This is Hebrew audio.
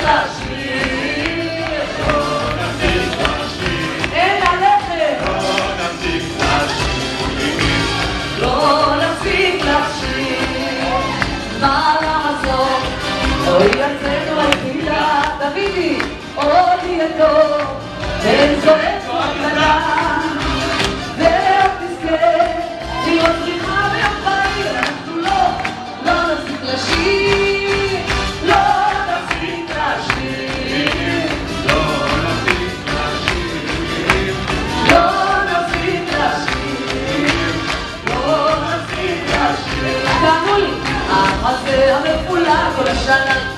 לשיר, לא נפסיק לשיר, אין הלכת, לא נפסיק לשיר, לא נפסיק לשיר, מה לעשות, אוי יצאנו היחידה, דודי, עוד יהיה טוב, אין זועק מגללה, ועוד נזכה, להיות צריכה ויפיים, אנחנו לא נפסיק לשיר, לא נפסיק לשיר, לא נפסיק לשיר, לא נפסיק לשיר, לא נפסיק לשיר. תענו לי, המחזה המפולג כל השנה